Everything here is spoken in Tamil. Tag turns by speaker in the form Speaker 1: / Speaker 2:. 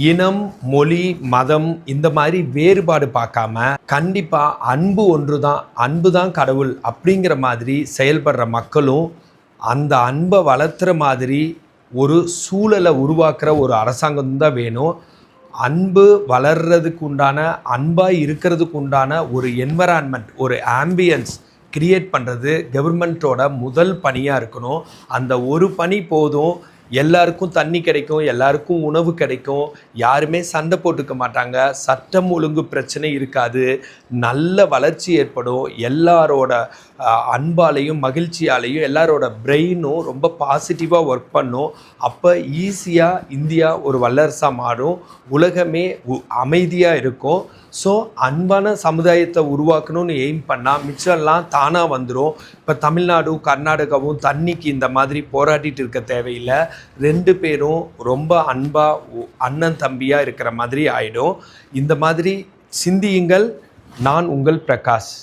Speaker 1: இனம், மொழி, மதம் இந்த மாதிரி வேறுபாடு பார்க்காம கண்டிப்பாக அன்பு ஒன்று தான், அன்பு தான் கடவுள் அப்படிங்கிற மாதிரி செயல்படுற மக்களும் அந்த அன்பை வளர்த்துற மாதிரி ஒரு சூழலை உருவாக்குற ஒரு அரசாங்கம் தான் வேணும். அன்பு வளர்றதுக்கு உண்டான, அன்பாக இருக்கிறதுக்கு உண்டான ஒரு என்வரான்மெண்ட், ஒரு ஆம்பியன்ஸ் கிரியேட் பண்ணுறது கவர்மெண்ட்டோட முதல் பணியாக இருக்கணும். அந்த ஒரு பணி போதும். எல்லாருக்கும் தண்ணி கிடைக்கும், எல்லாருக்கும் உணவு கிடைக்கும், யாருமே சண்டை போட்டுக்க மாட்டாங்க, சட்டம் ஒழுங்கு பிரச்சனை இருக்காது, நல்ல வளர்ச்சி ஏற்படும். எல்லாரோட அன்பாலையும் மகிழ்ச்சியாலையும் எல்லாரோட பிரெயினும் ரொம்ப பாசிட்டிவாக ஒர்க் பண்ணும். அப்போ ஈஸியாக இந்தியா ஒரு வல்லரசாக மாறும், உலகமே அமைதியாக இருக்கும். ஸோ அன்பான சமுதாயத்தை உருவாக்கணும்னு எய்ம் பண்ணால் மிச்சம்லாம் தானாக வந்துடும். இப்போ தமிழ்நாடும் கர்நாடகாவும் தண்ணிக்கு இந்த மாதிரி போராடிட்டு இருக்க தேவையில்லை. 2 பேரும் ரொம்ப அன்பாக அண்ணன் தம்பியாக இருக்கிற மாதிரி ஆகிடும். இந்த மாதிரி சிந்தியுங்கள். நான் உங்கள் பிரகாஷ்.